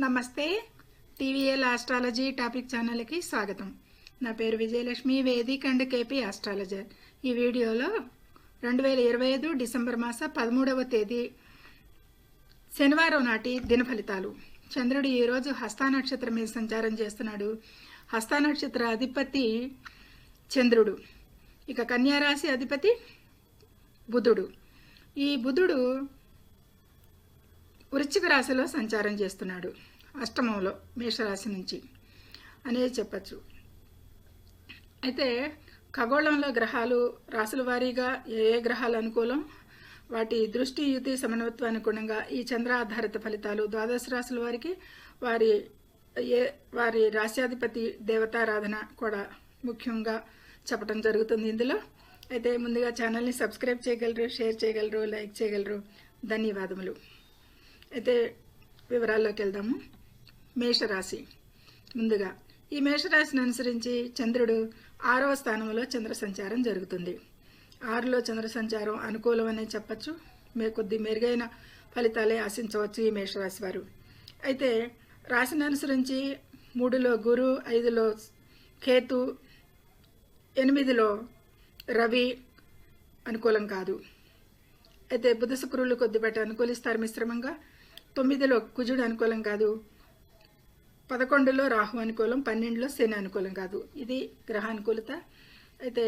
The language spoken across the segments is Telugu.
నమస్తే. టీవీఎల్ ఆస్ట్రాలజీ టాపిక్ ఛానల్కి స్వాగతం. నా పేరు Vijayalakshmi, Vedic and KP astrologer. ఈ వీడియోలో 2025 డిసెంబర్ మాస 13వ తేదీ శనివారం నాటి దిన ఫలితాలు. చంద్రుడు ఈరోజు హస్త నక్షత్రం మీద సంచారం చేస్తున్నాడు. హస్త నక్షత్ర అధిపతి చంద్రుడు. ఇక కన్యా రాశి అధిపతి బుధుడు. ఈ బుధుడు వృశ్చిక రాశిలో సంచారం చేస్తున్నాడు, అష్టమంలో మేషరాశి నుంచి అనేది చెప్పచ్చు. అయితే ఖగోళంలో గ్రహాలు రాశుల వారీగా ఏ గ్రహాలు అనుకూలం, వాటి దృష్టి యుతి సమన్వత్వానుగుణంగా ఈ చంద్ర ఆధారిత ఫలితాలు ద్వాదశ రాశుల వారికి వారి రాశ్యాధిపతి దేవతారాధన కూడా ముఖ్యంగా చెప్పడం జరుగుతుంది ఇందులో. అయితే ముందుగా ఛానల్ని సబ్స్క్రైబ్ చేయగలరు, షేర్ చేయగలరు, లైక్ చేయగలరు. ధన్యవాదములు. అయితే వివరాల్లోకి వెళ్దాము. మేషరాశి. ముందుగా ఈ మేషరాశిని అనుసరించి చంద్రుడు 6వ స్థానంలో చంద్ర సంచారం జరుగుతుంది. 6లో చంద్ర సంచారం అనుకూలం అనే చెప్పచ్చు. కొద్ది మెరుగైన ఫలితాలే ఆశించవచ్చు ఈ మేషరాశి వారు. అయితే రాశిని అనుసరించి 3లో గురు, 5లో కేతు, 8లో రవి అనుకూలం కాదు. అయితే బుధ శుక్రులు కొద్దిపాటి అనుకూలిస్తారు మిశ్రమంగా. 9లో కుజుడు అనుకూలం కాదు. 11లో రాహు అనుకూలం, 12లో శని అనుకూలం కాదు. ఇది గ్రహ అనుకూలత. అయితే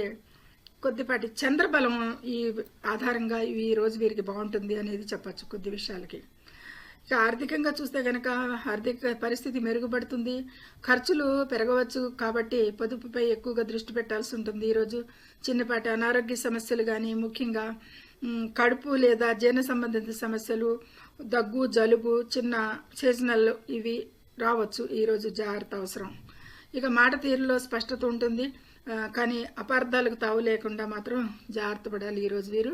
కొద్దిపాటి చంద్రబలం ఈ ఆధారంగా ఈ రోజు వీరికి బాగుంటుంది అనేది చెప్పచ్చు కొద్ది విషయాలకి. ఇక ఆర్థికంగా చూస్తే కనుక ఆర్థిక పరిస్థితి మెరుగుపడుతుంది. ఖర్చులు పెరగవచ్చు కాబట్టి పొదుపుపై ఎక్కువగా దృష్టి పెట్టాల్సి ఉంటుంది. ఈరోజు చిన్నపాటి అనారోగ్య సమస్యలు కానీ, ముఖ్యంగా కడుపు లేదా జీర్ణ సంబంధిత సమస్యలు, దగ్గు, జలుబు, చిన్న సీజనల్ ఇవి రావచ్చు. ఈరోజు జాగ్రత్త అవసరం. ఇక మాట తీరులో స్పష్టత ఉంటుంది, కానీ అపార్థాలకు తావు లేకుండా మాత్రం జాగ్రత్త పడాలి. ఈరోజు వీరు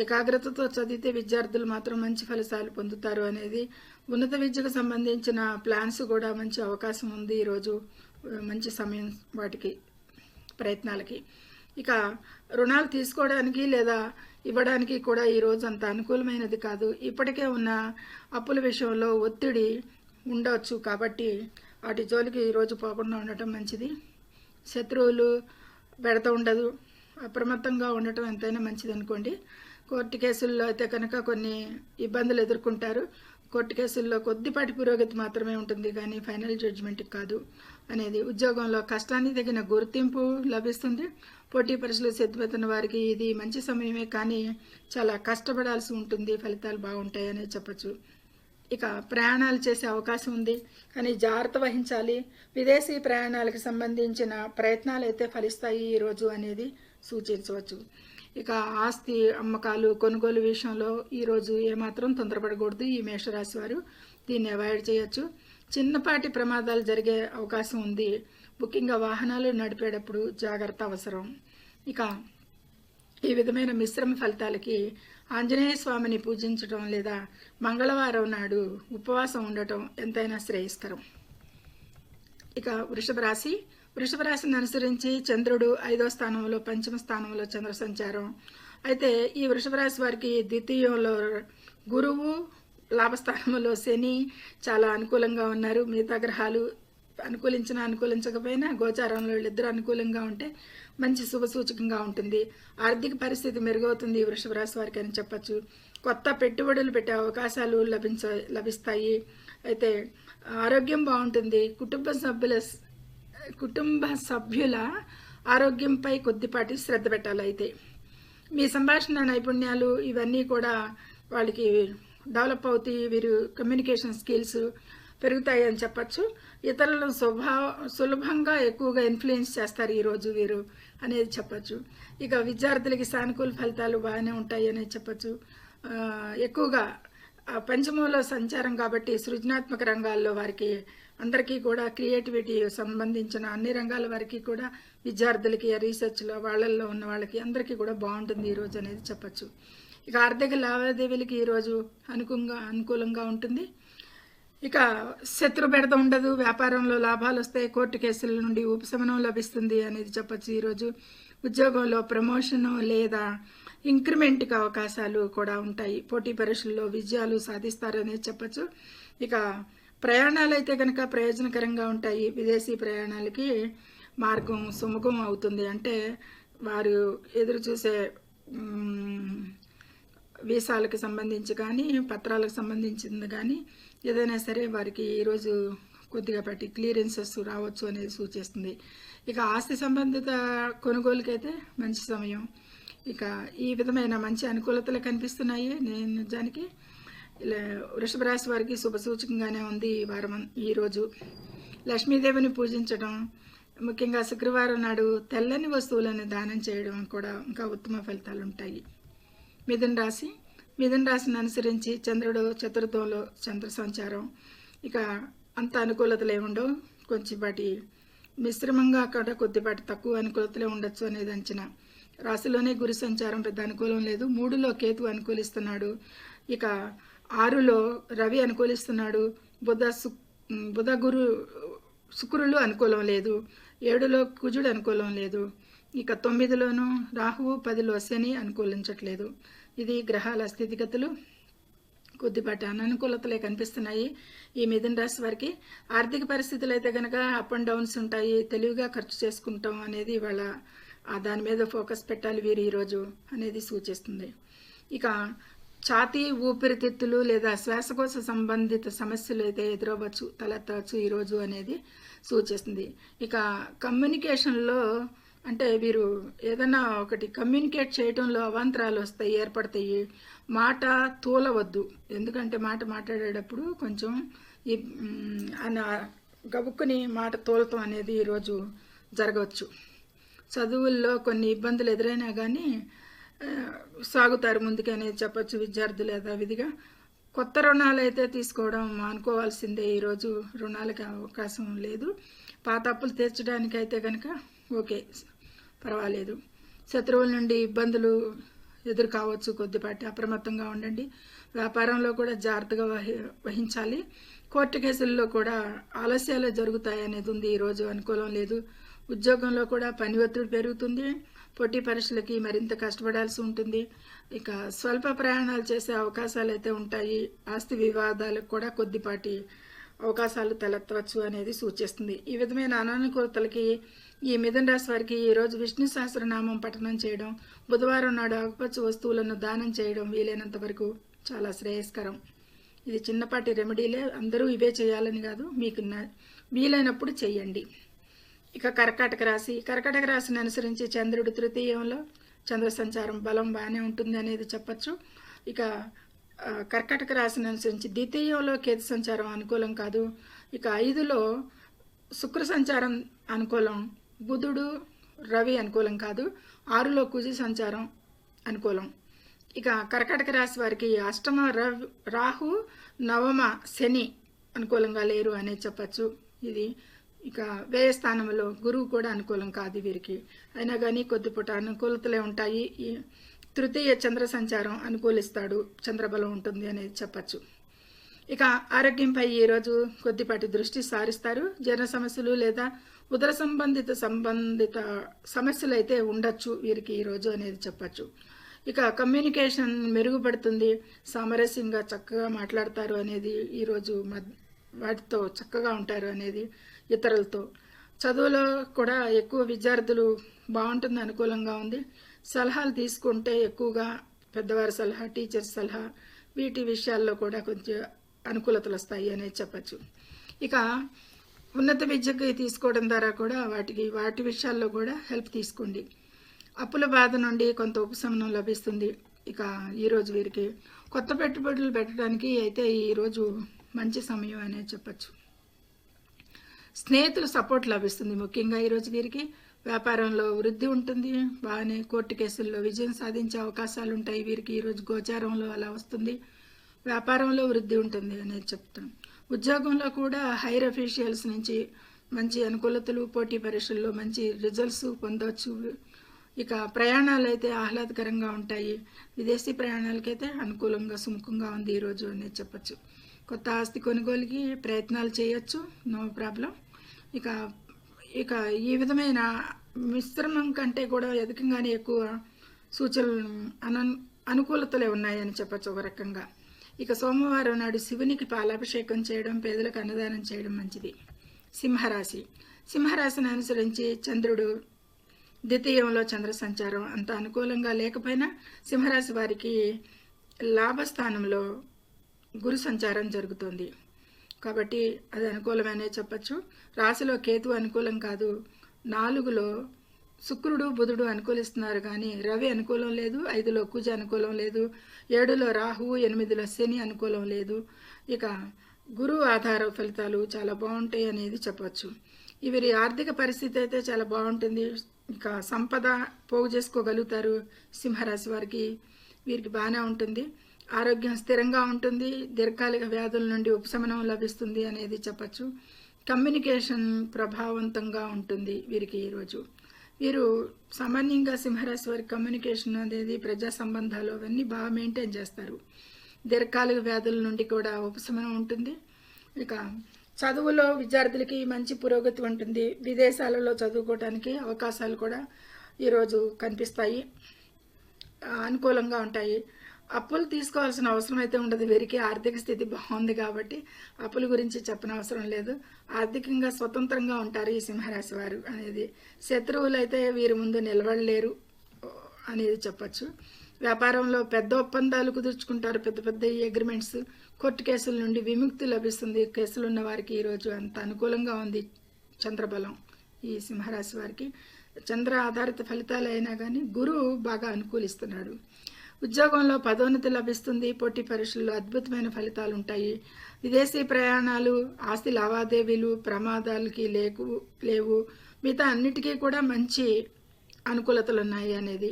ఏకాగ్రతతో చదివితే విద్యార్థులు మాత్రం మంచి ఫలితాలు పొందుతారు అనేది. ఉన్నత విద్యకు సంబంధించిన ప్లాన్స్ కూడా మంచి అవకాశం ఉంది ఈరోజు. మంచి సమయం వాటికి ప్రయత్నాలకి. ఇక రుణాలు తీసుకోవడానికి లేదా ఇవ్వడానికి కూడా ఈరోజు అంత అనుకూలమైనది కాదు. ఇప్పటికే ఉన్న అప్పుల విషయంలో ఒత్తిడి ఉండవచ్చు కాబట్టి వాటి జోలికి ఈరోజు పోకుండా ఉండటం మంచిది. శత్రువులు బెడత ఉండదు, అప్రమత్తంగా ఉండటం ఎంతైనా మంచిది అనుకోండి. కోర్టు కేసుల్లో అయితే కనుక కొన్ని ఇబ్బందులు ఎదుర్కొంటారు. కోర్టు కేసుల్లో కొద్దిపాటి పురోగతి మాత్రమే ఉంటుంది, కానీ ఫైనల్ జడ్జిమెంట్ కాదు అనేది. ఉద్యోగంలో కష్టానికి తగిన గుర్తింపు లభిస్తుంది. పోటీ పరీక్షలు సిద్ధమవుతున్న వారికి ఇది మంచి సమయమే, కానీ చాలా కష్టపడాల్సి ఉంటుంది. ఫలితాలు బాగుంటాయి అనేది చెప్పచ్చు. ఇక ప్రయాణాలు చేసే అవకాశం ఉంది, కానీ జాగ్రత్త వహించాలి. విదేశీ ప్రయాణాలకు సంబంధించిన ప్రయత్నాలు అయితే ఫలిస్తాయి ఈరోజు అనేది సూచించవచ్చు. ఇక ఆస్తి అమ్మకాలు, కొనుగోలు విషయంలో ఈరోజు ఏమాత్రం తొందరపడకూడదు ఈ మేషరాశి వారు. దీన్ని అవాయిడ్ చేయొచ్చు. చిన్నపాటి ప్రమాదాలు జరిగే అవకాశం ఉంది. ముఖ్యంగా వాహనాలు నడిపేటప్పుడు జాగ్రత్త అవసరం. ఇక ఈ విధమైన మిశ్రమ ఫలితాలకి ఆంజనేయ స్వామిని పూజించడం లేదా మంగళవారం నాడు ఉపవాసం ఉండటం ఎంతైనా శ్రేయస్కరం. ఇక వృషభ రాశి. వృషభ రాశిని అనుసరించి చంద్రుడు 5వ స్థానంలో, పంచమ స్థానంలో చంద్ర సంచారం. అయితే ఈ వృషభ రాశి వారికి ద్వితీయంలో గురువు, లాభస్థానంలో శని చాలా అనుకూలంగా ఉన్నారు. మిగతా గ్రహాలు అనుకూలించినా అనుకూలించకపోయినా గోచారంలో వీళ్ళిద్దరూ అనుకూలంగా ఉంటే మంచి శుభసూచకంగా ఉంటుంది. ఆర్థిక పరిస్థితి మెరుగవుతుంది ఈ వృషభ రాశి వారికి అని చెప్పచ్చు. కొత్త పెట్టుబడులు పెట్టే అవకాశాలు లభిస్తాయి. అయితే ఆరోగ్యం బాగుంటుంది. కుటుంబ సభ్యుల ఆరోగ్యంపై కొద్దిపాటి శ్రద్ధ పెట్టాలి. అయితే మీ సంభాషణ నైపుణ్యాలు ఇవన్నీ కూడా వాళ్ళకి డెవలప్ అవుతాయి. వీరు కమ్యూనికేషన్ స్కిల్స్ పెరుగుతాయి అని చెప్పచ్చు. ఇతరులను సులభంగా ఎక్కువగా ఇన్ఫ్లుయెన్స్ చేస్తారు ఈరోజు వీరు అనేది చెప్పచ్చు. ఇక విద్యార్థులకి సానుకూల ఫలితాలు బాగానే ఉంటాయి అనేది చెప్పచ్చు. ఎక్కువగా పంచమంలో సంచారం కాబట్టి సృజనాత్మక రంగాల్లో వారికి అందరికీ కూడా క్రియేటివిటీ సంబంధించిన అన్ని రంగాల వారికి కూడా, విద్యార్థులకి, రీసెర్చ్లో వాళ్ళల్లో ఉన్న వాళ్ళకి అందరికీ కూడా బాగుంటుంది ఈరోజు అనేది చెప్పచ్చు. ఇక ఆర్థిక లావాదేవీలకి ఈరోజు అనుకూలంగా ఉంటుంది. ఇక శత్రు బెడత ఉండదు. వ్యాపారంలో లాభాలు వస్తాయి. కోర్టు కేసుల నుండి ఉపశమనం లభిస్తుంది అనేది చెప్పచ్చు. ఈరోజు ఉద్యోగంలో ప్రమోషన్ లేదా ఇంక్రిమెంట్కి అవకాశాలు కూడా ఉంటాయి. పోటీ పరీక్షల్లో విజయాలు సాధిస్తారనేది చెప్పచ్చు. ఇక ప్రయాణాలు అయితే కనుక ప్రయోజనకరంగా ఉంటాయి. విదేశీ ప్రయాణాలకి మార్గం సుముఖం అవుతుంది. అంటే వారు ఎదురు చూసే వీసాలకు సంబంధించి కానీ, పత్రాలకు సంబంధించింది కానీ ఏదైనా సరే వారికి ఈరోజు కొద్దిగా బట్టి క్లియరెన్సెస్ రావచ్చు అనేది సూచిస్తుంది. ఇక ఆస్తి సంబంధిత కొనుగోలుకైతే మంచి సమయం. ఇక ఈ విధమైన మంచి అనుకూలతలు కనిపిస్తున్నాయి. నేను నిజానికి ఇలా వృషభ రాశి వారికి శుభసూచకంగానే ఉంది ఈ వారం. ఈరోజు లక్ష్మీదేవిని పూజించడం, ముఖ్యంగా శుక్రవారం నాడు తెల్లని వస్తువులను దానం చేయడం కూడా ఇంకా ఉత్తమ ఫలితాలు ఉంటాయి. మిథున రాశిని అనుసరించి చంద్రుడు చతుర్థంలో చంద్ర సంచారం. ఇక అంత అనుకూలతలు ఏముండవు, కొంచెంపాటి మిశ్రమంగా కూడా కొద్దిపాటి తక్కువ అనుకూలతలే ఉండొచ్చు అనేది అంచనా. రాశిలోనే గురు సంచారం పెద్ద అనుకూలం లేదు. 3లో కేతు అనుకూలిస్తున్నాడు. ఇక 6లో రవి అనుకూలిస్తున్నాడు. బుధ గురు శుక్రులు అనుకూలం లేదు. 7లో కుజుడు అనుకూలం లేదు. ఇక 9లోనూ రాహువు, 10లో శని అనుకూలించట్లేదు. ఇది గ్రహాల స్థితిగతులు. కొద్దిపాటి అననుకూలతలే కనిపిస్తున్నాయి ఈ మిథున రాశి వారికి. ఆర్థిక పరిస్థితులు అయితే కనుక అప్ అండ్ డౌన్స్ ఉంటాయి. తెలివిగా ఖర్చు చేసుకుంటాం అనేది వాళ్ళ దాని మీద ఫోకస్ పెట్టాలి వీరు ఈరోజు అనేది సూచిస్తుంది. ఇక ఛాతీ, ఊపిరితిత్తులు లేదా శ్వాసకోశ సంబంధిత సమస్యలు అయితే ఎదురవ్వచ్చు, తలెత్తవచ్చు ఈరోజు అనేది సూచిస్తుంది. ఇక కమ్యూనికేషన్లో అంటే వీరు ఏదైనా ఒకటి కమ్యూనికేట్ చేయడంలో అవాంతరాలు వస్తాయి, ఏర్పడతాయి. మాట తూలవద్దు, ఎందుకంటే మాట మాట్లాడేటప్పుడు కొంచెం ఈ గబుక్కుని మాట తోలతం అనేది ఈరోజు జరగవచ్చు. చదువుల్లో కొన్ని ఇబ్బందులు ఎదురైనా కానీ సాగుతారు ముందుకు అనేది చెప్పచ్చు విద్యార్థులు యథావిధిగా. కొత్త రుణాలు అయితే తీసుకోవడం మానుకోవాల్సిందే. ఈరోజు రుణాలకి అవకాశం లేదు. పాత అప్పులు తీర్చడానికి అయితే కనుక ఓకే, పర్వాలేదు. శత్రువుల నుండి ఇబ్బందులు ఎదురు కావచ్చు, కొద్దిపాటి అప్రమత్తంగా ఉండండి. వ్యాపారంలో కూడా జాగ్రత్తగా వహించాలి. కోర్టు కేసుల్లో కూడా ఆలస్యాలు జరుగుతాయి అనేది ఉంది. ఈరోజు అనుకూలం లేదు. ఉద్యోగంలో కూడా పని ఒత్తిడి పెరుగుతుంది. పోటీ పరీక్షలకి మరింత కష్టపడాల్సి ఉంటుంది. ఇక స్వల్ప ప్రయాణాలు చేసే అవకాశాలు అయితే ఉంటాయి. ఆస్తి వివాదాలకు కూడా కొద్దిపాటి అవకాశాలు తలెత్తవచ్చు అనేది సూచిస్తుంది. ఈ విధమైన అననుకూలతలకి ఈ మిథున రాశి వారికి ఈరోజు విష్ణు సహస్రనామం పఠనం చేయడం, బుధవారం నాడు ఆకుపచ్చ వస్తువులను దానం చేయడం వీలైనంత వరకు చాలా శ్రేయస్కరం. ఇది చిన్నపాటి రెమెడీలే, అందరూ ఇవే చేయాలని కాదు, మీకు వీలైనప్పుడు చెయ్యండి. ఇక కర్కాటక రాశిని అనుసరించి చంద్రుడు తృతీయంలో చంద్ర సంచారం బలం బాగానే ఉంటుంది అనేది చెప్పచ్చు. ఇక కర్కాటక రాశిని అనుసరించి ద్వితీయంలో కేతు సంచారం అనుకూలం కాదు. ఇక 5లో శుక్ర సంచారం అనుకూలం, బుధుడు రవి అనుకూలం కాదు. 6లో కుజ సంచారం అనుకూలం. ఇక కర్కాటక రాశి వారికి అష్టమ రాహు, నవమ శని అనుకూలంగా లేరు అనేది చెప్పచ్చు. ఇది ఇక వ్యయ స్థానంలో గురువు కూడా అనుకూలం కాదు వీరికి. అయినా కానీ కొద్దిపూట అనుకూలతలే ఉంటాయి. ఈ తృతీయ చంద్ర సంచారం అనుకూలిస్తాడు, చంద్రబలం ఉంటుంది అనేది చెప్పచ్చు. ఇక ఆరోగ్యంపై ఈరోజు కొద్దిపాటి దృష్టి సారిస్తారు. జీర్ణ సమస్యలు లేదా ఉదర సంబంధిత సమస్యలు అయితే ఉండొచ్చు వీరికి ఈరోజు అనేది చెప్పచ్చు. ఇక కమ్యూనికేషన్ మెరుగుపడుతుంది. సామరస్యంగా చక్కగా మాట్లాడతారు అనేది ఈరోజు వాటితో చక్కగా ఉంటారు అనేది ఇతరులతో. చదువులో కూడా ఎక్కువ విద్యార్థులు బాగుంటుంది, అనుకూలంగా ఉంది. సలహాలు తీసుకుంటే ఎక్కువగా పెద్దవారి సలహా, టీచర్స్ సలహా, వీటి విషయాల్లో కూడా కొంచెం అనుకూలతలు వస్తాయి అనేది చెప్పచ్చు. ఇక ఉన్నత విద్యకి తీసుకోవడం ద్వారా కూడా వాటి విషయాల్లో కూడా హెల్ప్ తీసుకోండి. అప్పుల బాధ నుండి కొంత ఉపశమనం లభిస్తుంది. ఇక ఈరోజు వీరికి కొత్త పెట్టుబడులు పెట్టడానికి అయితే ఈరోజు మంచి సమయం అనేది చెప్పచ్చు. స్నేహితుల సపోర్ట్ లభిస్తుంది. ముఖ్యంగా ఈరోజు వీరికి వ్యాపారంలో వృద్ధి ఉంటుంది. బాగానే కోర్టు కేసుల్లో విజయం సాధించే అవకాశాలు ఉంటాయి వీరికి. ఈరోజు గోచారంలో అలా వస్తుంది. వ్యాపారంలో వృద్ధి ఉంటుంది అనేది చెప్తాం. ఉద్యోగంలో కూడా హైర్ అఫీషియల్స్ నుంచి మంచి అనుకూలతలు, పోటీ పరీక్షల్లో మంచి రిజల్ట్స్ పొందవచ్చు. ఇక ప్రయాణాలు అయితే ఆహ్లాదకరంగా ఉంటాయి. విదేశీ ప్రయాణాలకైతే అనుకూలంగా సుముఖంగా ఉంది ఈరోజు అనేది చెప్పచ్చు. కొత్త ఆస్తి కొనుగోలుకి ప్రయత్నాలు చేయొచ్చు, నో ప్రాబ్లం. ఇక ఈ విధమైన మిశ్రమం కంటే కూడా అధికంగానే ఎక్కువ సూచనలు అనుకూలతలే ఉన్నాయని చెప్పచ్చు ఒక రకంగా. ఇక సోమవారం నాడు శివునికి పాలాభిషేకం చేయడం, పేదలకు అన్నదానం చేయడం మంచిది. సింహరాశి. సింహరాశిని అనుసరించి చంద్రుడు ద్వితీయంలో చంద్ర సంచారం అంత అనుకూలంగా లేకపోయినా సింహరాశి వారికి లాభస్థానంలో గురు సంచారం జరుగుతుంది కాబట్టి అది అనుకూలమనే చెప్పచ్చు. రాశిలో కేతు అనుకూలం కాదు. 4లో శుక్రుడు బుధుడు అనుకూలిస్తున్నారు కానీ రవి అనుకూలం లేదు. 5లో కుజ అనుకూలం లేదు. 7లో రాహువు, 8లో శని అనుకూలం లేదు. ఇక గురువు ఆధార ఫలితాలు చాలా బాగుంటాయి అనేది చెప్పవచ్చు. వీరి ఆర్థిక పరిస్థితి అయితే చాలా బాగుంటుంది. ఇంకా సంపద పోగు చేసుకోగలుగుతారు. సింహరాశి వారికి వీరికి బాగానే ఉంటుంది. ఆరోగ్యం స్థిరంగా ఉంటుంది. దీర్ఘకాలిక వ్యాధుల నుండి ఉపశమనం లభిస్తుంది అనేది చెప్పచ్చు. కమ్యూనికేషన్ ప్రభావవంతంగా ఉంటుంది వీరికి ఈరోజు. వీరు సామాన్యంగా సింహరాశి వారి కమ్యూనికేషన్ అనేది ప్రజా సంబంధాలు అవన్నీ బాగా మెయింటైన్ చేస్తారు. దీర్ఘకాలిక వ్యాధుల నుండి కూడా ఉపశమనం ఉంటుంది. ఇక చదువులో విద్యార్థులకి మంచి పురోగతి ఉంటుంది. విదేశాలలో చదువుకోవడానికి అవకాశాలు కూడా ఈరోజు కనిపిస్తాయి, అనుకూలంగా ఉంటాయి. అప్పులు తీసుకోవాల్సిన అవసరం అయితే ఉండదు. వీరికి ఆర్థిక స్థితి బాగుంది కాబట్టి అప్పుల గురించి చెప్పనవసరం లేదు. ఆర్థికంగా స్వతంత్రంగా ఉంటారు ఈ సింహరాశి వారు అనేది. శత్రువులు అయితే వీరి ముందు నిలబడలేరు అనేది చెప్పచ్చు. వ్యాపారంలో పెద్ద ఒప్పందాలు కుదుర్చుకుంటారు. పెద్ద పెద్ద అగ్రిమెంట్స్, కోర్టు కేసుల నుండి విముక్తి లభిస్తుంది. కేసులు ఉన్న వారికి ఈరోజు అంత అనుకూలంగా ఉంది చంద్రబలం ఈ సింహరాశి వారికి. చంద్ర ఆధారిత ఫలితాలు అయినా కానీ గురువు బాగా అనుకూలిస్తున్నాడు. ఉద్యోగంలో పదోన్నతి లభిస్తుంది. పోటీ పరీక్షల్లో అద్భుతమైన ఫలితాలు ఉంటాయి. విదేశీ ప్రయాణాలు, ఆస్తి లావాదేవీలు ప్రమాదాలకి లేవు. మిగతా అన్నిటికీ కూడా మంచి అనుకూలతలు ఉన్నాయి అనేది.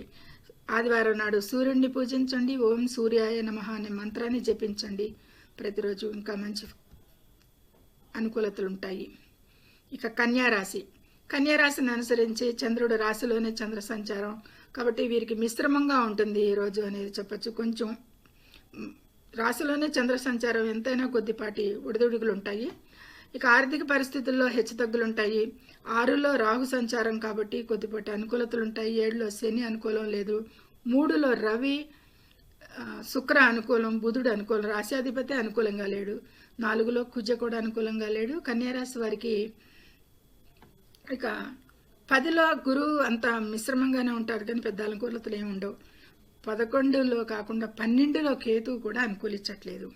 ఆదివారం నాడు సూర్యుడిని పూజించండి. ఓం సూర్యాయ నమః అనే మంత్రాన్ని జపించండి ప్రతిరోజు. ఇంకా మంచి అనుకూలతలు ఉంటాయి. ఇక కన్యారాశి. కన్యారాశిని అనుసరించి చంద్రుడు రాశిలోనే చంద్ర సంచారం కాబట్టి వీరికి మిశ్రమంగా ఉంటుంది ఈరోజు అనేది చెప్పచ్చు. కొంచెం రాశిలోనే చంద్ర సంచారం ఎంతైనా కొద్దిపాటి ఒడిదుడుకులు ఉంటాయి. ఇక ఆర్థిక పరిస్థితుల్లో హెచ్చుతగ్గులు ఉంటాయి. 6లో రాహు సంచారం కాబట్టి కొద్దిపాటి అనుకూలతలు ఉంటాయి. 7లో శని అనుకూలం లేదు. 3లో రవి, శుక్ర అనుకూలం, బుధుడు అనుకూలం. రాశ్యాధిపతి అనుకూలంగా లేడు. 4లో కుజ కూడా అనుకూలంగా లేడు. కన్యారాశి వారికి ఇక 10లో గురువు అంత మిశ్రమంగానే ఉంటారు కానీ పెద్ద అనుకూలతలు ఏమి ఉండవు. 11లో కాకుండా 12లో కేతువు కూడా అనుకూలించట్లేదు.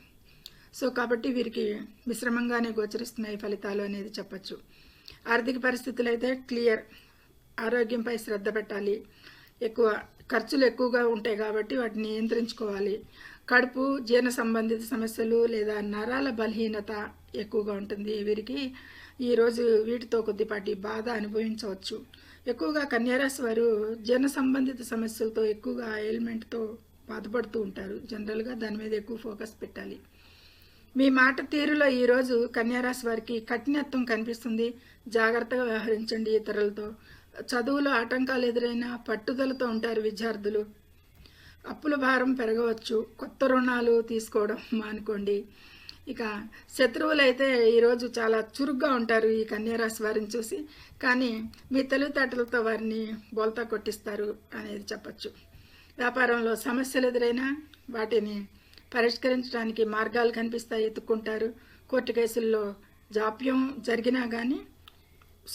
సో కాబట్టి వీరికి మిశ్రమంగానే గోచరిస్తున్నాయి ఫలితాలు అనేది చెప్పచ్చు. ఆర్థిక పరిస్థితులు అయితే క్లియర్. ఆరోగ్యంపై శ్రద్ధ పెట్టాలి. ఖర్చులు ఎక్కువగా ఉంటాయి కాబట్టి వాటిని నియంత్రించుకోవాలి. కడుపు, జీర్ణ సంబంధిత సమస్యలు లేదా నరాల బలహీనత ఎక్కువగా ఉంటుంది వీరికి. ఈరోజు వీటితో కొద్దిపాటి బాధ అనుభవించవచ్చు. ఎక్కువగా కన్యారాశి వారు జీర్ణ సంబంధిత సమస్యలతో ఎక్కువగా ఎయిల్మెంట్తో బాధపడుతూ ఉంటారు. జనరల్గా దాని మీద ఎక్కువ ఫోకస్ పెట్టాలి. మీ మాట తీరులో ఈరోజు కన్యారాశి వారికి కఠినత్వం కనిపిస్తుంది. జాగ్రత్తగా వ్యవహరించండి ఇతరులతో. చదువులో ఆటంకాలు ఎదురైనా పట్టుదలతో ఉంటారు విద్యార్థులు. అప్పుల భారం పెరగవచ్చు. కొత్త రుణాలు తీసుకోవడం మానుకోండి. ఇక శత్రువులు అయితే ఈరోజు చాలా చురుగ్గా ఉంటారు ఈ కన్యారాశి వారిని చూసి. కానీ మీ తెలివితేటలతో వారిని బోల్తా కొట్టిస్తారు అనేది చెప్పచ్చు. వ్యాపారంలో సమస్యలు ఎదురైనా వాటిని పరిష్కరించడానికి మార్గాలు కనిపిస్తాయి, ఎత్తుక్కుంటారు. కోర్టు కేసుల్లో జాప్యం జరిగినా కానీ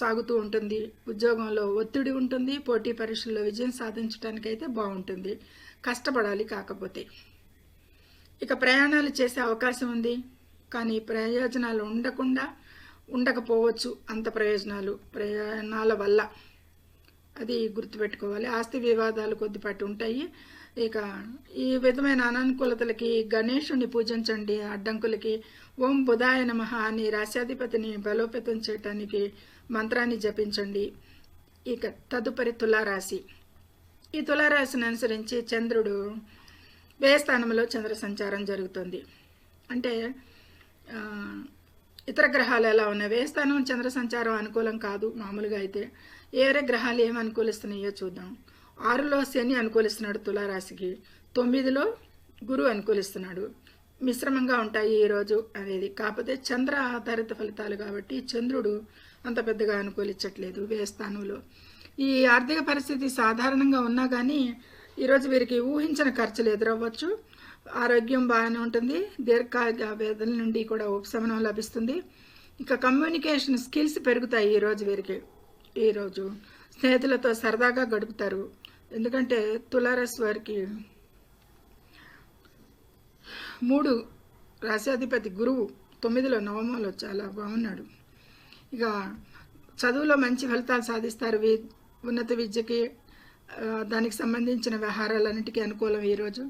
సాగుతూ ఉంటుంది. ఉద్యోగంలో ఒత్తిడి ఉంటుంది. పోటీ పరీక్షల్లో విజయం సాధించడానికైతే బాగుంటుంది. కష్టపడాలి కాకపోతే. ఇక ప్రయాణాలు చేసే అవకాశం ఉంది కానీ ప్రయోజనాలు ఉండకపోవచ్చు. అంత ప్రయాణాల వల్ల అది గుర్తుపెట్టుకోవాలి. ఆస్తి వివాదాలు కొద్దిపాటి ఉంటాయి. ఇక ఈ విధమైన అనానుకూలతలకి గణేశుని పూజించండి. అడ్డంకులకి ఓం బుధాయ నమః అని రాశ్యాధిపతిని బలోపేతం చేయటానికి మంత్రాన్ని జపించండి. ఇక తదుపరి తులారాశి. ఈ తులారాశిని అనుసరించి చంద్రుడు వ్యయస్థానంలో చంద్ర సంచారం జరుగుతుంది. అంటే ఇతర గ్రహాలు ఎలా ఉన్నాయి? వ్యయస్థానం చంద్ర సంచారం అనుకూలం కాదు మామూలుగా అయితే. ఏరే గ్రహాలు ఏమి అనుకూలిస్తున్నాయో చూద్దాం. 6లో శని అనుకూలిస్తున్నాడు తులారాశికి. 9లో గురువు అనుకూలిస్తున్నాడు. మిశ్రమంగా ఉంటాయి ఈరోజు అనేది. కాకపోతే చంద్ర ఆధారిత ఫలితాలు కాబట్టి చంద్రుడు అంత పెద్దగా అనుకూలించట్లేదు వ్యయస్థానంలో. ఈ ఆర్థిక పరిస్థితి సాధారణంగా ఉన్నా కానీ ఈరోజు వీరికి ఊహించిన ఖర్చులు ఎదురవ్వచ్చు. ఆరోగ్యం బాగానే ఉంటుంది. దీర్ఘకాలిక వ్యాధుల నుండి కూడా ఉపశమనం లభిస్తుంది. ఇక కమ్యూనికేషన్ స్కిల్స్ పెరుగుతాయి ఈరోజు వీరికి. ఈరోజు స్నేహితులతో సరదాగా గడుపుతారు. ఎందుకంటే తులారాశి వారికి 3 రాశ్యాధిపతి గురువు 9లో నవమంలో చాలా బాగున్నాడు. ఇక చదువులో మంచి ఫలితాలు సాధిస్తారు. ఉన్నత విద్యకి దానికి సంబంధించిన వ్యవహారాలన్నిటికీ అనుకూలం ఈరోజు.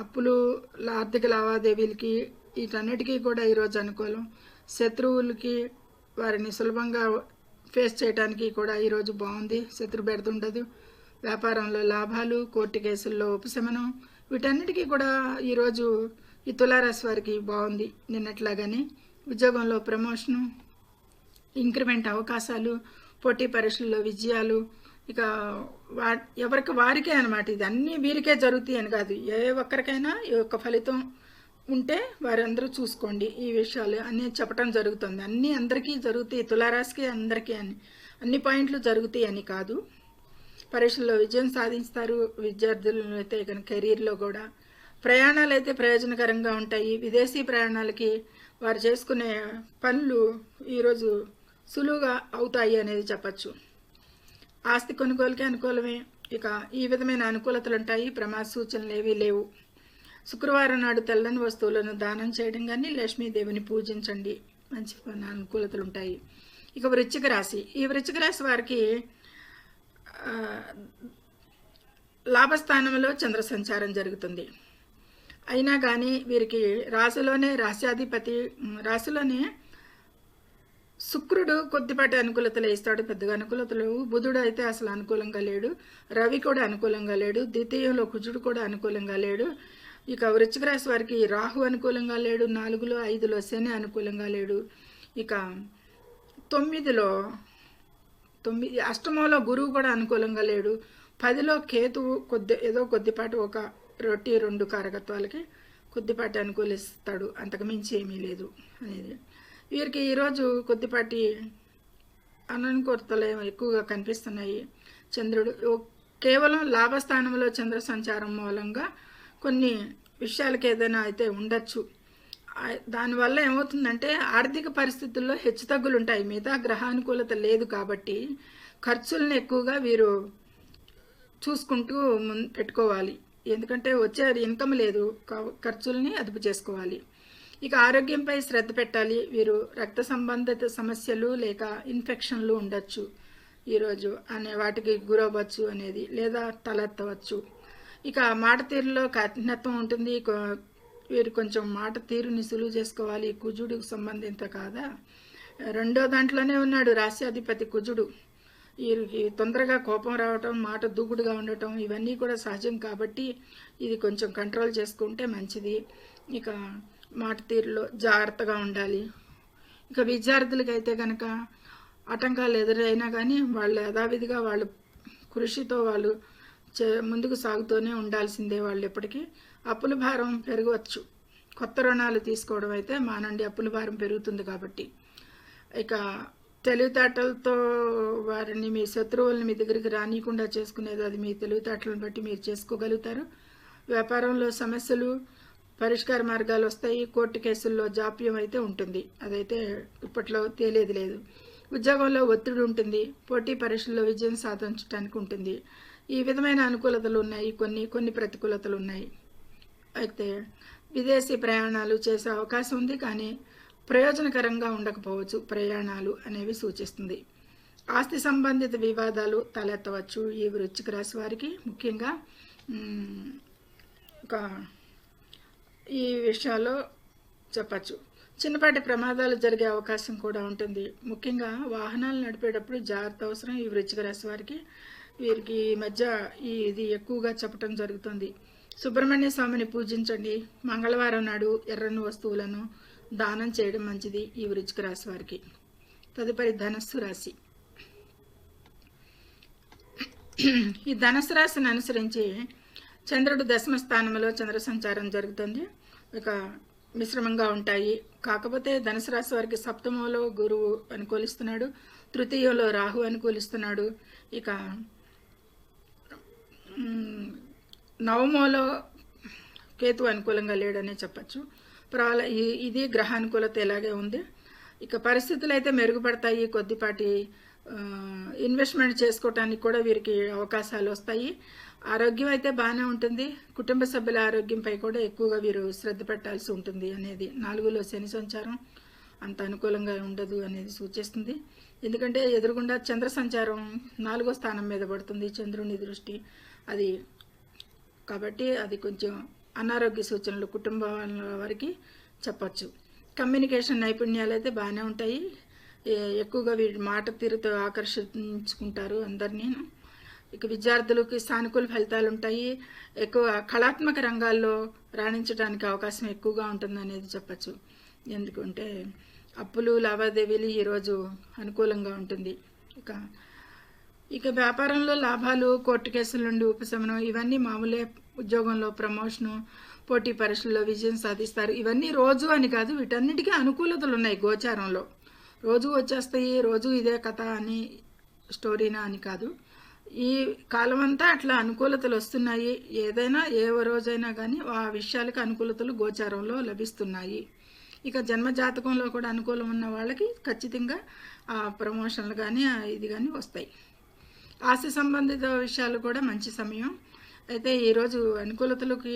అప్పులు, ఆర్థిక లావాదేవీలకి వీటన్నిటికీ కూడా ఈరోజు అనుకూలం. శత్రువులకి వారిని సులభంగా ఫేస్ చేయడానికి కూడా ఈరోజు బాగుంది. శత్రు బెడతుండదు. వ్యాపారంలో లాభాలు, కోర్టు కేసుల్లో ఉపశమనం, వీటన్నిటికీ కూడా ఈరోజు ఈ తులారాశి వారికి బాగుంది. నిన్నట్లాగానే ఉద్యోగంలో ప్రమోషను, ఇంక్రిమెంట్ అవకాశాలు, పోటీ పరీక్షల్లో విజయాలు, ఇక ఎవరికి వారికే అనమాట. ఇది అన్నీ వీరికే జరుగుతాయి అని కాదు. ఏ ఒక్కరికైనా ఈ యొక్క ఫలితం ఉంటే వారందరూ చూసుకోండి. ఈ విషయాలు అన్నీ చెప్పడం జరుగుతుంది. అన్నీ అందరికీ జరుగుతాయి, తులారాశికి అందరికీ అన్ని పాయింట్లు జరుగుతాయి అని కాదు. పరీక్షల్లో విజయం సాధిస్తారు. విద్యార్థులు అయితే కనుక కెరీర్లో కూడా ప్రయాణాలు అయితే ప్రయోజనకరంగా ఉంటాయి. విదేశీ ప్రయాణాలకి వారు చేసుకునే పనులు ఈరోజు సులువుగా అవుతాయి అనేది చెప్పచ్చు. ఆస్తి కొనుగోలుకి అనుకూలమే. ఇక ఈ విధమైన అనుకూలతలు ఉంటాయి. ప్రమాద సూచనలు ఏవీ లేవు. శుక్రవారం నాడు తెల్లని వస్తువులను దానం చేయడం కానీ లక్ష్మీదేవిని పూజించండి. మంచి అనుకూలతలు ఉంటాయి. ఇక వృశ్చిక రాశి. ఈ వృశ్చిక రాశి వారికి లాభస్థానంలో చంద్ర సంచారం జరుగుతుంది. అయినా కానీ వీరికి రాశిలోనే శుక్రుడు కొద్దిపాటి అనుకూలతలు ఇస్తాడు. పెద్దగా అనుకూలతలు. బుధుడు అయితే అసలు అనుకూలంగా లేడు. రవి కూడా అనుకూలంగా లేడు. ద్వితీయంలో కుజుడు కూడా అనుకూలంగా లేడు. ఇక వృశ్చిక రాశి వారికి రాహు అనుకూలంగా లేడు. 4లో 5లో శని అనుకూలంగా లేడు. ఇక 9లో అష్టమంలో గురువు కూడా అనుకూలంగా లేడు. 10లో కేతువు కొద్దిపాటి 1-2 కారకత్వాలకి కొద్దిపాటి అనుకూలిస్తాడు. అంతకు మించి ఏమీ లేదు అనేది. వీరికి ఈరోజు కొద్దిపాటి అననుకూలతలు ఎక్కువగా కనిపిస్తున్నాయి. చంద్రుడు కేవలం లాభస్థానంలో చంద్ర సంచారం మూలంగా కొన్ని విషయాలకి ఏదైనా అయితే ఉండొచ్చు. దానివల్ల ఏమవుతుందంటే ఆర్థిక పరిస్థితుల్లో హెచ్చుతగ్గులు ఉంటాయి. మిగతా గ్రహానుకూలత లేదు కాబట్టి ఖర్చులను ఎక్కువగా వీరు చూసుకుంటూ పెట్టుకోవాలి. ఎందుకంటే వచ్చే ఇన్కమ్ లేదు, ఖర్చుల్ని అదుపు చేసుకోవాలి. ఇక ఆరోగ్యంపై శ్రద్ధ పెట్టాలి. వీరు రక్త సంబంధిత సమస్యలు లేక ఇన్ఫెక్షన్లు ఉండొచ్చు ఈరోజు వాటికి గురవ్వచ్చు అనేది, లేదా తలెత్తవచ్చు. ఇక మాట తీరులో కఠినత్వం ఉంటుంది. వీరు కొంచెం మాట తీరుని సులువు చేసుకోవాలి. కుజుడికి సంబంధిత కాదా, 2వ దాంట్లోనే ఉన్నాడు రాశ్యాధిపతి కుజుడు. వీరికి తొందరగా కోపం రావటం, మాట దూకుడుగా ఉండటం ఇవన్నీ కూడా సహజం కాబట్టి ఇది కొంచెం కంట్రోల్ చేసుకుంటే మంచిది. ఇక మాట తీరులో జాగ్రత్తగా ఉండాలి. ఇక విద్యార్థులకైతే కనుక ఆటంకాలు ఎదురైనా కానీ వాళ్ళు యథావిధిగా వాళ్ళు కృషితో వాళ్ళు ముందుకు సాగుతూనే ఉండాల్సిందే. వాళ్ళు ఎప్పటికీ అప్పుల భారం పెరగవచ్చు. కొత్త రుణాలు తీసుకోవడం అయితే మానండి, అప్పుల భారం పెరుగుతుంది కాబట్టి. ఇక తెలివితేటలతో వారిని, మీ శత్రువుల్ని మీ దగ్గరికి రానియకుండా చేసుకునేది అది మీ తెలివితేటలను బట్టి మీరు చేసుకోగలుగుతారు. వ్యాపారంలో సమస్యలు పరిష్కార మార్గాలు వస్తాయి. కోర్టు కేసుల్లో జాప్యం అయితే ఉంటుంది, అదైతే ఇప్పట్లో తేలేది లేదు. ఉద్యోగంలో ఒత్తిడి ఉంటుంది. పోటీ పరీక్షల్లో విజయం సాధించడానికి ఉంటుంది. ఈ విధమైన అనుకూలతలు ఉన్నాయి. కొన్ని ప్రతికూలతలు ఉన్నాయి. అయితే విదేశీ ప్రయాణాలు చేసే అవకాశం ఉంది, కానీ ప్రయోజనకరంగా ఉండకపోవచ్చు. ప్రయాణాలు అనేవి సూచిస్తుంది. ఆస్తి సంబంధిత వివాదాలు తలెత్తవచ్చు ఈ వృశ్చిక రాశి వారికి. ముఖ్యంగా ఈ విషయాల్లో చెప్పచ్చు. చిన్నపాటి ప్రమాదాలు జరిగే అవకాశం కూడా ఉంటుంది. ముఖ్యంగా వాహనాలు నడిపేటప్పుడు జాగ్రత్త అవసరం ఈ వృశ్చిక రాశి వారికి. వీరికి ఈ మధ్య ఇది ఎక్కువగా చెప్పటం జరుగుతుంది. సుబ్రహ్మణ్య స్వామిని పూజించండి. మంగళవారం నాడు ఎర్రని వస్తువులను దానం చేయడం మంచిది ఈ వృశ్చిక రాశి వారికి. తదుపరి ధనస్సు రాశి. ఈ ధనస్సు రాశిని అనుసరించి చంద్రుడు 10వ స్థానంలో చంద్ర సంచారం జరుగుతుంది. ఇక మిశ్రమంగా ఉంటాయి. కాకపోతే ధనుసు రాశి వారికి 7వ గురువు అనుకూలిస్తున్నాడు. 3యంలో రాహు అనుకూలిస్తున్నాడు. ఇక 9వ కేతు అనుకూలంగా లేడనే చెప్పచ్చు. ఇది గ్రహానుకూలత ఇలాగే ఉంది. ఇక పరిస్థితులు అయితే మెరుగుపడతాయి. కొద్దిపాటి ఇన్వెస్ట్మెంట్ చేసుకోవటానికి కూడా వీరికి అవకాశాలు వస్తాయి. ఆరోగ్యం అయితే బాగానే ఉంటుంది. కుటుంబ సభ్యుల ఆరోగ్యంపై కూడా ఎక్కువగా వీరు శ్రద్ధ పెట్టాల్సి ఉంటుంది అనేది 4లో శని సంచారం అంత అనుకూలంగా ఉండదు అనేది సూచిస్తుంది. ఎందుకంటే ఎదురుగుండా చంద్ర సంచారం 4వ స్థానం మీద పడుతుంది, చంద్రుని దృష్టి అది. కాబట్టి అది కొంచెం అనారోగ్య సూచనలు కుటుంబాల వారికి చెప్పచ్చు. కమ్యూనికేషన్ నైపుణ్యాలు అయితే బాగానే ఉంటాయి. ఎక్కువగా వీరి మాట తీరుతో ఆకర్షించుకుంటారు అందరినీ. ఇక విద్యార్థులకి సానుకూల ఫలితాలు ఉంటాయి. ఎక్కువ కళాత్మక రంగాల్లో రాణించడానికి అవకాశం ఎక్కువగా ఉంటుంది అనేది చెప్పచ్చు. ఎందుకంటే అప్పులు లావాదేవీలు ఈరోజు అనుకూలంగా ఉంటుంది. ఇక వ్యాపారంలో లాభాలు, కోర్టు కేసుల నుండి ఉపశమనం ఇవన్నీ మామూలే. ఉద్యోగంలో ప్రమోషను, పోటీ పరీక్షల్లో విజయం సాధిస్తారు. ఇవన్నీ రోజు అని కాదు, వీటన్నిటికీ అనుకూలతలు ఉన్నాయి గోచారంలో. రోజు వచ్చేస్తాయి, రోజు ఇదే కథ అని స్టోరీనా అని కాదు. ఈ కాలం అంతా అట్లా అనుకూలతలు వస్తున్నాయి. ఏదైనా ఏ రోజైనా కానీ ఆ విషయాలకు అనుకూలతలు గోచారంలో లభిస్తున్నాయి. ఇక జన్మజాతకంలో కూడా అనుకూలం ఉన్న వాళ్ళకి ఖచ్చితంగా ఆ ప్రమోషన్లు కానీ ఇది కానీ వస్తాయి. ఆస్తి సంబంధిత విషయాలు కూడా మంచి సమయం. అయితే ఈరోజు అనుకూలతలకి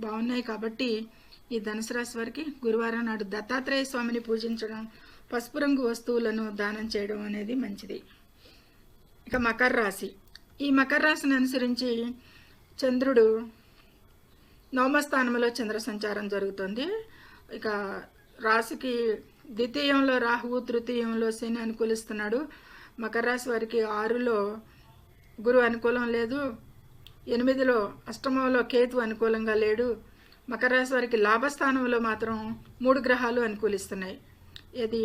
బాగున్నాయి కాబట్టి ఈ ధనుసు రాశి వారికి గురువారం నాడు దత్తాత్రేయ స్వామిని పూజించడం, పసుపు రంగు వస్తువులను దానం చేయడం అనేది మంచిది. ఇక మకర రాశి. ఈ మకర రాశిని అనుసరించి చంద్రుడు 9వ స్థానంలో చంద్ర సంచారం జరుగుతుంది. ఇక రాశికి ద్వితీయంలో రాహువు, తృతీయంలో శని అనుకూలిస్తున్నాడు. మకర రాశి వారికి 6లో గురు అనుకూలం లేదు, 8లో అష్టమంలో కేతు అనుకూలంగా లేడు. మకర రాశి వారికి లాభస్థానంలో మాత్రం 3 గ్రహాలు అనుకూలిస్తున్నాయి. ఇది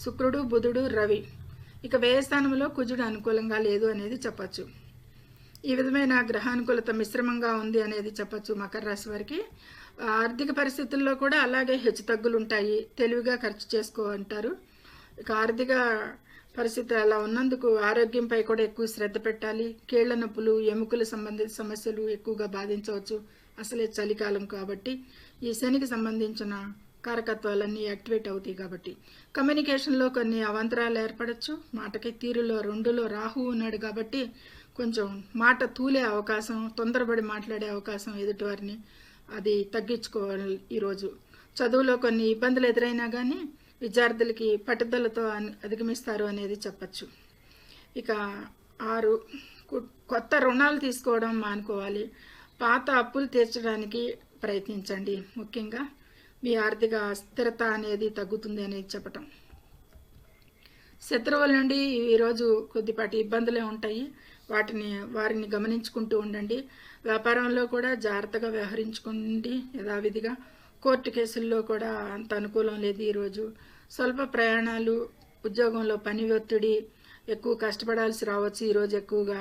శుక్రుడు, బుధుడు, రవి. ఇక వ్యయస్థానంలో కుజుడు అనుకూలంగా లేదు అనేది చెప్పచ్చు. ఈ విధమైన గ్రహానుకూలత మిశ్రమంగా ఉంది అనేది చెప్పచ్చు మకర రాశి వారికి. ఆర్థిక పరిస్థితుల్లో కూడా అలాగే హెచ్చుతగ్గులు ఉంటాయి. తెలివిగా ఖర్చు చేసుకోంటారు. ఇక ఆర్థిక పరిస్థితి అలా ఉన్నందుకు ఆరోగ్యంపై కూడా ఎక్కువ శ్రద్ధ పెట్టాలి. కీళ్ల నొప్పులు, ఎముకల సంబంధిత సమస్యలు ఎక్కువగా బాధించవచ్చు. అసలే చలికాలం కాబట్టి ఈ శనికి సంబంధించిన కారకత్వాలన్నీ యాక్టివేట్ అవుతాయి. కాబట్టి కమ్యూనికేషన్లో కొన్ని అవాంతరాలు ఏర్పడచ్చు. మాటకి తీరులో 2లో రాహు ఉన్నాడు కాబట్టి కొంచెం మాట తూలే అవకాశం, తొందరపడి మాట్లాడే అవకాశం ఎదుటివారిని అది తగ్గించుకోవాలి. ఈరోజు చదువులో కొన్ని ఇబ్బందులు ఎదురైనా కానీ విద్యార్థులకి పట్టుదలతో అధిగమిస్తారు అనేది చెప్పచ్చు. ఇక 6 కొత్త రుణాలు తీసుకోవడం మానుకోవాలి. పాత అప్పులు తీర్చడానికి ప్రయత్నించండి. ముఖ్యంగా మీ ఆర్థిక స్థిరత అనేది తగ్గుతుంది అనేది చెప్పటం. శత్రువుల నుండి ఈరోజు కొద్దిపాటి ఇబ్బందులే ఉంటాయి. వారిని గమనించుకుంటూ ఉండండి. వ్యాపారంలో కూడా జాగ్రత్తగా వ్యవహరించుకోండి యథావిధిగా. కోర్టు కేసుల్లో కూడా అంత అనుకూలం లేదు ఈరోజు. స్వల్ప ప్రయాణాలు, ఉద్యోగంలో పని ఒత్తిడి, ఎక్కువ కష్టపడాల్సి రావచ్చు ఈరోజు ఎక్కువగా.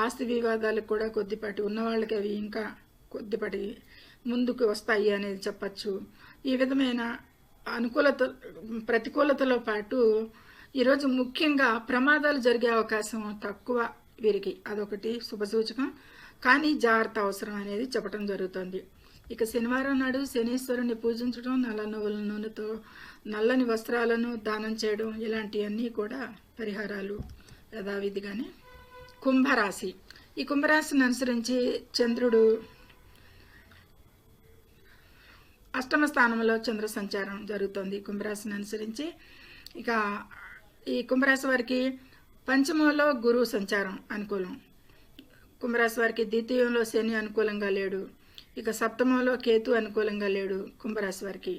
ఆస్తి వివాదాలకు కూడా కొద్దిపాటి ఉన్నవాళ్ళకి అవి ఇంకా కొద్దిపాటి ముందుకు వస్తాయి అనేది చెప్పచ్చు. ఈ విధమైన ప్రతికూలతలో పాటు ఈరోజు ముఖ్యంగా ప్రమాదాలు జరిగే అవకాశం తక్కువ వీరికి. అదొకటి శుభసూచకం. కానీ జాగ్రత్త అవసరం అనేది చెప్పడం జరుగుతుంది. ఇక శనివారం నాడు శనీశ్వరుని పూజించడం, నల్ల నువ్వుల నూనెతో నల్లని వస్త్రాలను దానం చేయడం ఇలాంటివన్నీ కూడా పరిహారాలు యథావిధిగానే. కుంభరాశి. ఈ కుంభరాశిని అనుసరించి చంద్రుడు 8వ స్థానంలో చంద్ర సంచారం జరుగుతుంది కుంభరాశిని అనుసరించి. ఇక ఈ కుంభరాశి వారికి 5మలో గురువు సంచారం అనుకూలం. కుంభరాశి వారికి ద్వితీయంలో శని అనుకూలంగా లేడు. ఇక 7మలో కేతు అనుకూలంగా లేడు కుంభరాశి వారికి.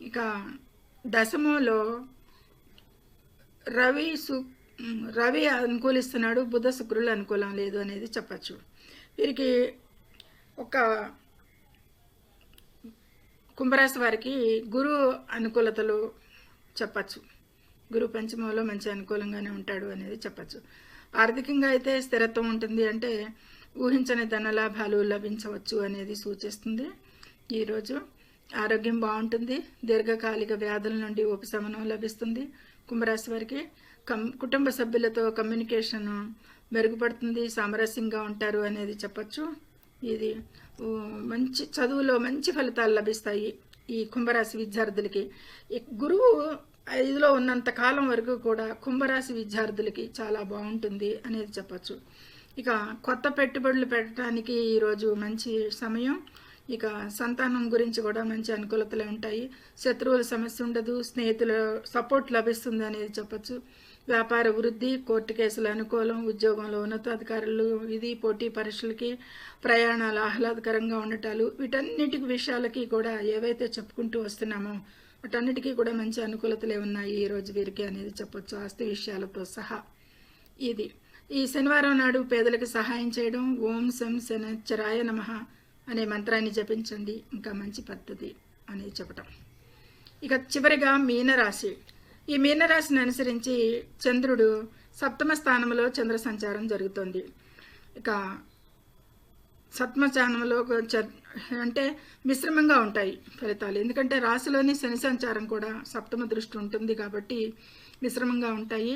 ఇక 10మలో రవి అనుకూలిస్తున్నాడు, బుధ శుక్రులు అనుకూలం లేదు అనేది చెప్పచ్చు. వీరికి ఒక కుంభరాశి వారికి గురు అనుకూలతలు చెప్పచ్చు. గురు 5మలో మంచి అనుకూలంగానే ఉంటాడు అనేది చెప్పచ్చు. ఆర్థికంగా అయితే స్థిరత్వం ఉంటుంది. అంటే ఊహించని ధనలాభాలు లభించవచ్చు అనేది సూచిస్తుంది. ఈరోజు ఆరోగ్యం బాగుంటుంది. దీర్ఘకాలిక వ్యాధుల నుండి ఉపశమనం లభిస్తుంది. కుంభరాశి వారికి కుటుంబ సభ్యులతో కమ్యూనికేషన్ మెరుగుపడుతుంది. సామరస్యంగా ఉంటారు అనేది చెప్పచ్చు. ఇది మంచి చదువులో మంచి ఫలితాలు లభిస్తాయి ఈ కుంభరాశి విద్యార్థులకి. ఈ గురువు 5లో ఉన్నంత కాలం వరకు కూడా కుంభరాశి విద్యార్థులకి చాలా బాగుంటుంది అనేది చెప్పచ్చు. ఇక కొత్త పెట్టుబడులు పెట్టడానికి ఈరోజు మంచి సమయం. ఇక సంతానం గురించి కూడా మంచి అనుకూలతలు ఉంటాయి. శత్రువుల సమస్య ఉండదు, స్నేహితుల సపోర్ట్ లభిస్తుంది అనేది చెప్పచ్చు. వ్యాపార వృద్ధి, కోర్టు కేసుల అనుకూలం, ఉద్యోగంలో ఉన్నతాధికారులు పోటీ పరీక్షలకి, ప్రయాణాలు ఆహ్లాదకరంగా ఉండటాలు, వీటన్నిటి విషయాలకి కూడా ఏవైతే చెప్పుకుంటూ వస్తున్నామో వాటన్నిటికీ కూడా మంచి అనుకూలతలే ఉన్నాయి ఈరోజు వీరికి అనేది చెప్పొచ్చు, ఆస్తి విషయాలతో సహా. ఈ శనివారం నాడు పేదలకు సహాయం చేయడం, ఓం శం శనిశ్చరాయ నమః అనే మంత్రాన్ని జపించండి, ఇంకా మంచి పద్ధతి అనేది చెప్పటం. ఇక చివరిగా మీనరాశి. ఈ మీనరాశిని అనుసరించి చంద్రుడు 7వ స్థానంలో చంద్ర సంచారం జరుగుతుంది. ఇక 7వ స్థానంలో అంటే మిశ్రమంగా ఉంటాయి ఫలితాలు, ఎందుకంటే రాశిలోని శని సంచారం కూడా 7వ దృష్టి ఉంటుంది కాబట్టి మిశ్రమంగా ఉంటాయి.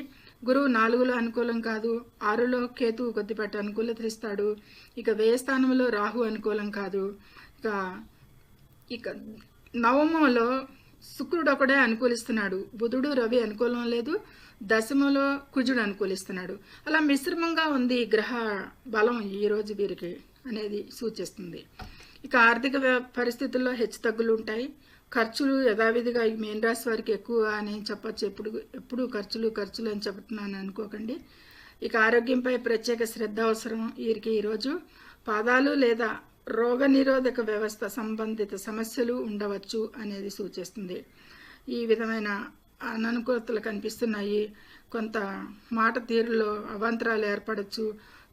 గురువు 4లో అనుకూలం కాదు, 6లో కేతువు కొద్దిపాటి అనుకూలత ఇస్తాడు. ఇక వ్యయ స్థానంలో రాహు అనుకూలం కాదు. ఇక 9లో శుక్రుడు ఒకడే అనుకూలిస్తున్నాడు, బుధుడు రవి అనుకూలం లేదు, 10లో కుజుడు అనుకూలిస్తున్నాడు. అలా మిశ్రమంగా ఉంది గ్రహ బలం ఈరోజు వీరికి అనేది సూచిస్తుంది. ఇక ఆర్థిక పరిస్థితుల్లో హెచ్చుతగ్గులు ఉంటాయి. ఖర్చులు యథావిధిగా ఈ మీన రాశి వారికి ఎక్కువ అని చెప్పచ్చు. ఎప్పుడు ఖర్చులు అని చెప్తున్నాను అనుకోకండి. ఇక ఆరోగ్యంపై ప్రత్యేక శ్రద్ధ అవసరం వీరికి ఈరోజు. పాదాలు లేదా రోగనిరోధక వ్యవస్థ సంబంధిత సమస్యలు ఉండవచ్చు అనేది సూచిస్తుంది. ఈ విధమైన అననుకూలతలు కనిపిస్తున్నాయి. కొంత మాట తీరులో అవాంతరాలు ఏర్పడవచ్చు.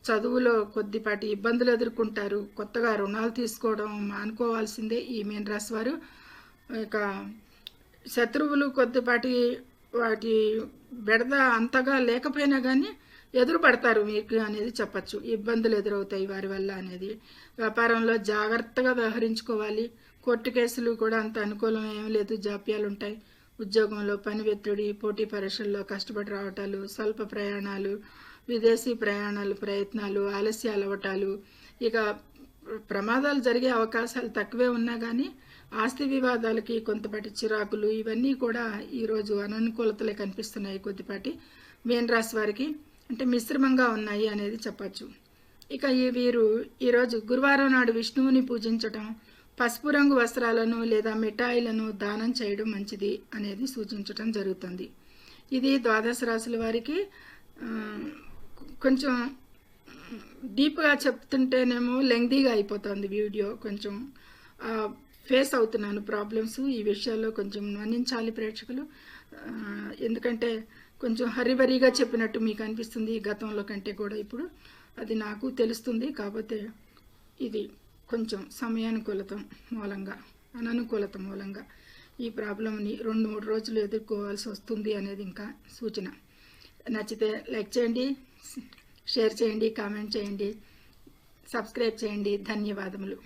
చదువులో కొద్దిపాటి ఇబ్బందులు ఎదుర్కొంటారు. కొత్తగా రుణాలు తీసుకోవడం మానుకోవాల్సిందే ఈ మీన రాశి వారు. ఇక శత్రువులు కొద్దిపాటి వాటి బెడద అంతగా లేకపోయినా కానీ ఎదురు పడతారు మీకు అనేది చెప్పచ్చు. ఇబ్బందులు ఎదురవుతాయి వారి వల్ల అనేది. వ్యాపారంలో జాగ్రత్తగా వ్యవహరించుకోవాలి. కోర్టు కేసులు కూడా అంత అనుకూలం ఏమీ లేదు, జాప్యాలు ఉంటాయి. ఉద్యోగంలో పని ఒత్తిడి, పోటీ పరీక్షల్లో కష్టపడి రావటాలు, స్వల్ప ప్రయాణాలు, విదేశీ ప్రయత్నాలు, ఆలస్యాలు అవ్వటాలు. ఇక ప్రమాదాలు జరిగే అవకాశాలు తక్కువే ఉన్నా కానీ ఆస్తి వివాదాలకి కొంతపాటి చిరాకులు ఇవన్నీ కూడా ఈరోజు అననుకూలతలే కనిపిస్తున్నాయి కొద్దిపాటి మీన రాశి వారికి. అంటే మిశ్రమంగా ఉన్నాయి అనేది చెప్పచ్చు. ఇక వీరు ఈరోజు గురువారం నాడు విష్ణువుని పూజించటం, పసుపు రంగు వస్త్రాలను లేదా మిఠాయిలను దానం చేయడం మంచిది అనేది సూచించటం జరుగుతుంది. ఇది ద్వాదశ రాశుల వారికి. కొంచెం డీప్గా చెప్తుంటేనేమో లెంగ్దీగా అయిపోతుంది వీడియో. కొంచెం ఫేస్ అవుతున్నాను ప్రాబ్లమ్స్. ఈ విషయాల్లో కొంచెం మన్నించాలి ప్రేక్షకులు. ఎందుకంటే కొంచెం హరిబరిగా చెప్పినట్టు మీకు అనిపిస్తుంది గతంలో కంటే కూడా ఇప్పుడు. అది నాకు తెలుస్తుంది. కాకపోతే ఇది కొంచెం అననుకూలత మూలంగా ఈ ప్రాబ్లంని 2-3 రోజులు ఎదుర్కోవాల్సి వస్తుంది అనేది ఇంకా సూచన. నచ్చితే లైక్ చేయండి, షేర్ చేయండి, కామెంట్ చేయండి, సబ్స్క్రైబ్ చేయండి. ధన్యవాదములు.